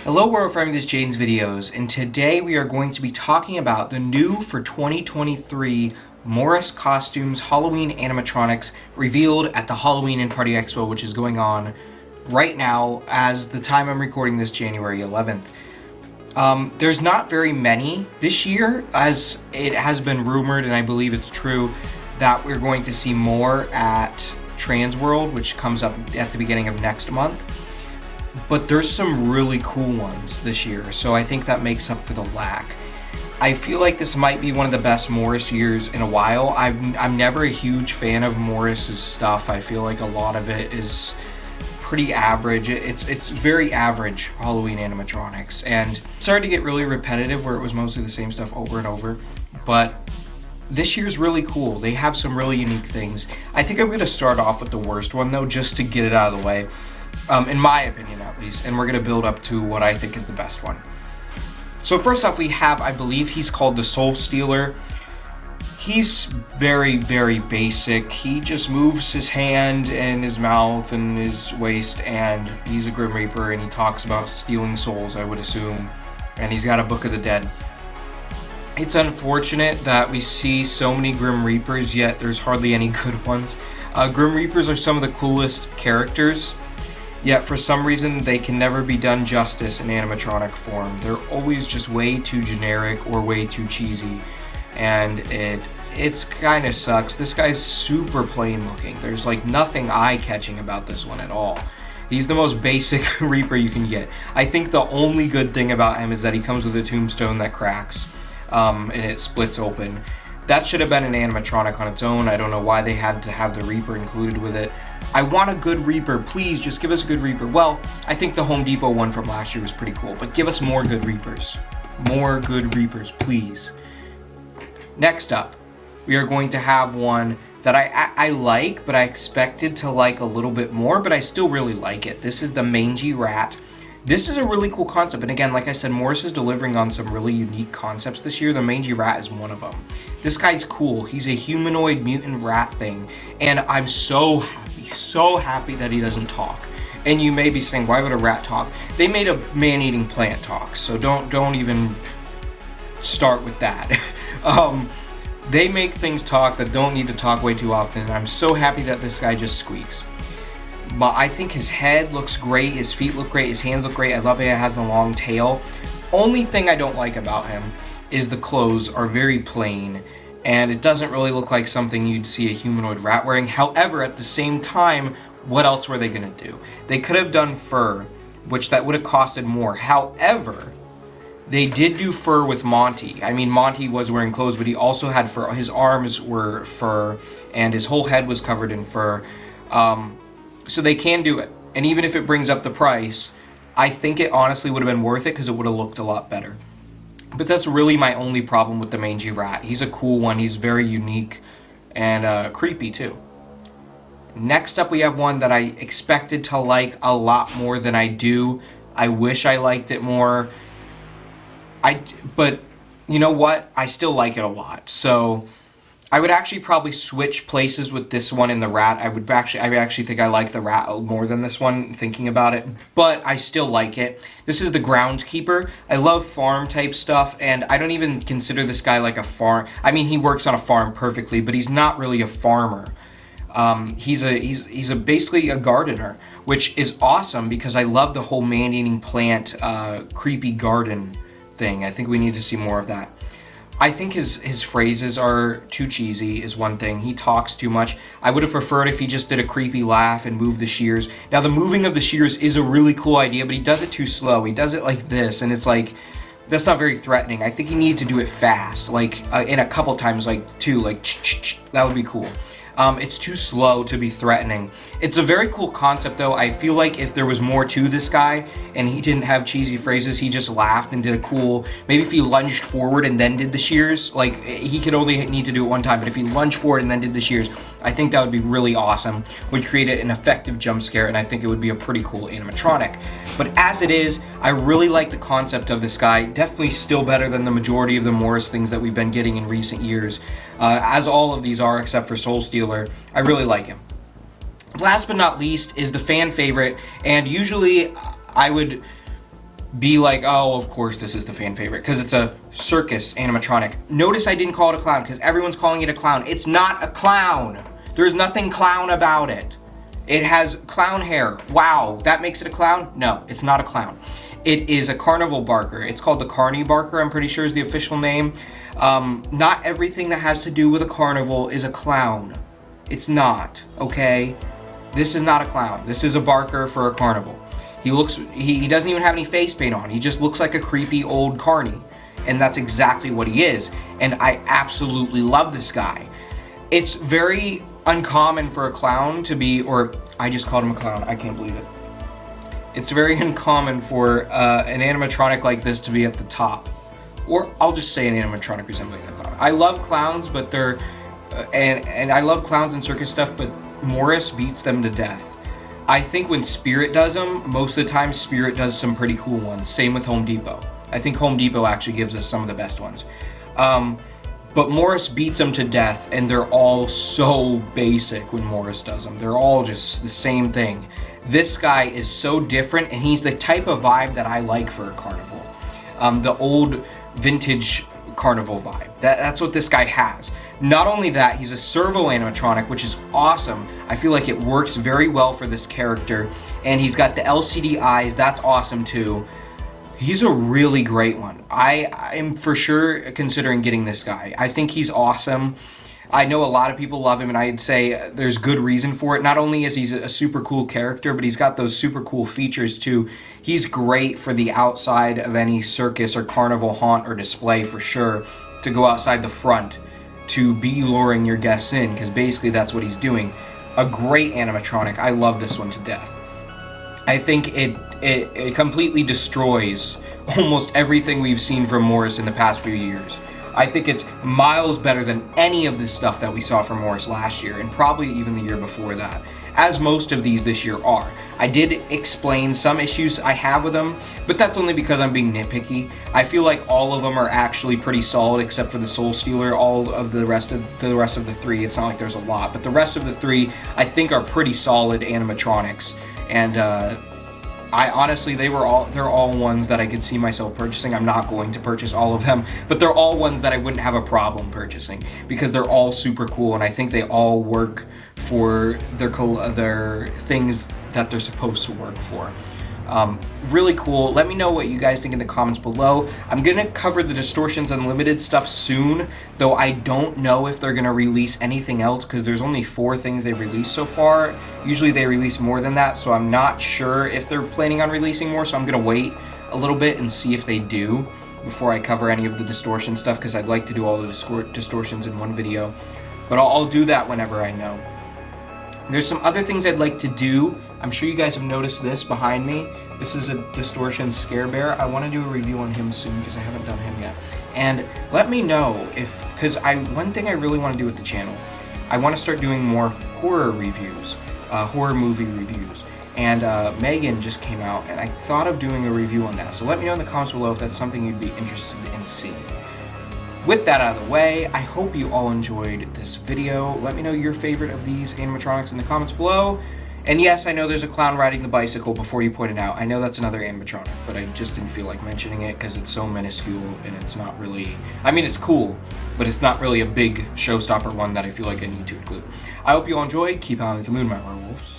Hello world friend, this is Jaden's Videos, and today we are going to be talking about the new for 2023 Morris Costumes Halloween animatronics revealed at the Halloween and Party Expo, which is going on right now as the time I'm recording this, January 11th. There's not very many this year, as it has been rumored, and I believe it's true, that we're going to see more at Trans World, which comes up at the beginning of next month. But there's some really cool ones this year, so I think that makes up for the lack. I feel like this might be one of the best Morris years in a while. I'm never a huge fan of Morris's stuff. I feel like a lot of it is pretty average. It's very average Halloween animatronics, and it started to get really repetitive where it was mostly the same stuff over and over. But this year's really cool. They have some really unique things. I think I'm going to start off with the worst one though, just to get it out of the way. In my opinion at least, and we're going to build up to what I think is the best one. So first off we have, I believe he's called the Soul Stealer. He's very, very basic. He just moves his hand and his mouth and his waist, and he's a Grim Reaper, and he talks about stealing souls, I would assume. And he's got a Book of the Dead. It's unfortunate that we see so many Grim Reapers, yet there's hardly any good ones. Grim Reapers are some of the coolest characters, yet for some reason they can never be done justice in animatronic form. They're always just way too generic or way too cheesy, and it's kind of sucks. This guy's super plain looking. There's like nothing eye-catching about this one at all. He's the most basic Reaper you can get. I think the only good thing about him is that he comes with a tombstone that cracks, and it splits open. That should have been an animatronic on its own. I don't know why they had to have the Reaper included with it. I want a good Reaper, please, just give us a good Reaper. Well, I think the Home Depot one from last year was pretty cool, but give us more good Reapers. More good Reapers, please. Next up, we are going to have one that I like, but I expected to like a little bit more, but I still really like it. This is the Mangy Rat. This is a really cool concept, and again, like I said, Morris is delivering on some really unique concepts this year. The Mangy Rat is one of them. This guy's cool. He's a humanoid mutant rat thing, and I'm so happy that he doesn't talk. And you may be saying, why would a rat talk? They made a man-eating plant talk, so don't even start with that. They make things talk that don't need to talk way too often, and I'm so happy that this guy just squeaks. But I think his head looks great, his feet look great, his hands look great. I love it, it has the long tail. Only thing I don't like about him is the clothes are very plain, and it doesn't really look like something you'd see a humanoid rat wearing. However, at the same time, what else were they gonna do? They could have done fur, which that would have costed more. However, they did do fur with Monty. I mean, Monty was wearing clothes, but he also had fur. His arms were fur, and his whole head was covered in fur. So they can do it. And even if it brings up the price, I think it honestly would have been worth it because it would have looked a lot better. But that's really my only problem with the Mangy Rat. He's a cool one. He's very unique and creepy too. Next up we have one that I expected to like a lot more than I do. I wish I liked it more. But you know what? I still like it a lot. So I would actually probably switch places with this one and the rat. I actually think I like the rat more than this one, thinking about it, but I still like it. This is the Groundskeeper. I love farm type stuff, and I don't even consider this guy like a farm. I mean, he works on a farm perfectly, but he's not really a farmer. He's basically a gardener, which is awesome because I love the whole man-eating plant, creepy garden thing. I think we need to see more of that. I think his phrases are too cheesy is one thing. He talks too much. I would have preferred if he just did a creepy laugh and moved the shears. Now the moving of the shears is a really cool idea, but he does it too slow. He does it like this, and it's like, that's not very threatening. I think he needed to do it fast, like in a couple times, like two, like that would be cool. It's too slow to be threatening. It's a very cool concept though. I feel like if there was more to this guy and he didn't have cheesy phrases, he just laughed and did a cool, maybe if he lunged forward and then did the shears, like he could only need to do it one time, but if he lunged forward and then did the shears, I think that would be really awesome. Would create an effective jump scare, and I think it would be a pretty cool animatronic. But as it is, I really like the concept of this guy. Definitely still better than the majority of the Morris things that we've been getting in recent years. As all of these are, except for Soul Stealer. I really like him. Last but not least is the fan favorite, and usually I would be like, oh, of course this is the fan favorite, because it's a circus animatronic. Notice I didn't call it a clown, because everyone's calling it a clown. It's not a clown. There's nothing clown about it. It has clown hair. Wow, that makes it a clown? No, it's not a clown. It is a carnival barker. It's called the Carny Barker, I'm pretty sure is the official name. Not everything that has to do with a carnival is a clown. It's not, okay? This is not a clown. This is a barker for a carnival. He doesn't even have any face paint on. He just looks like a creepy old carny. And that's exactly what he is. And I absolutely love this guy. It's very uncommon for a clown to be, or I just called him a clown. I can't believe it. It's very uncommon for an animatronic like this to be at the top. Or I'll just say an animatronic resembling a clown. I love clowns, but they're, and I love clowns and circus stuff, but Morris beats them to death. I think when Spirit does them, most of the time Spirit does some pretty cool ones. Same with Home Depot. I think Home Depot actually gives us some of the best ones. But Morris beats them to death, and they're all so basic when Morris does them. They're all just the same thing. This guy is so different, and he's the type of vibe that I like for a carnival. The old vintage carnival vibe. That's what this guy has. Not only that, he's a servo animatronic, which is awesome. I feel like it works very well for this character. And he's got the LCD eyes. That's awesome too. He's a really great one. I am for sure considering getting this guy. I think he's awesome. I know a lot of people love him, and I'd say there's good reason for it. Not only is he a super cool character, but he's got those super cool features too. He's great for the outside of any circus or carnival haunt or display for sure, to go outside the front to be luring your guests in, because basically that's what he's doing. A great animatronic. I love this one to death. I think it completely destroys almost everything we've seen from Morris in the past few years. I think it's miles better than any of the stuff that we saw from Morris last year, and probably even the year before that, as most of these this year are. I did explain some issues I have with them, but that's only because I'm being nitpicky. I feel like all of them are actually pretty solid, except for the Soul Stealer. All of the rest of the three, it's not like there's a lot, but the rest of the three I think are pretty solid animatronics. And I honestly, they're all ones that I could see myself purchasing. I'm not going to purchase all of them, but they're all ones that I wouldn't have a problem purchasing, because they're all super cool, and I think they all work for their things that they're supposed to work for. Really cool. Let me know what you guys think in the comments below. I'm gonna cover the Distortions Unlimited stuff soon, though I don't know if they're gonna release anything else, because there's only 4 things they've released so far. Usually they release more than that, so I'm not sure if they're planning on releasing more, so I'm gonna wait a little bit and see if they do before I cover any of the distortion stuff, because I'd like to do all the distortions in one video. But I'll do that whenever I know. There's some other things I'd like to do. I'm sure you guys have noticed this behind me. This is a Distortion Scare Bear. I want to do a review on him soon, because I haven't done him yet. And let me know if, because one thing I really want to do with the channel, I want to start doing more horror reviews, horror movie reviews. And Megan just came out, and I thought of doing a review on that. So let me know in the comments below if that's something you'd be interested in seeing. With that out of the way, I hope you all enjoyed this video. Let me know your favorite of these animatronics in the comments below. And yes, I know there's a clown riding the bicycle before you pointed out. I know that's another animatronic, but I just didn't feel like mentioning it because it's so minuscule and it's not really, I mean, it's cool, but it's not really a big showstopper one that I feel like I need to include. I hope you all enjoyed. Keep on with the moon, my werewolves.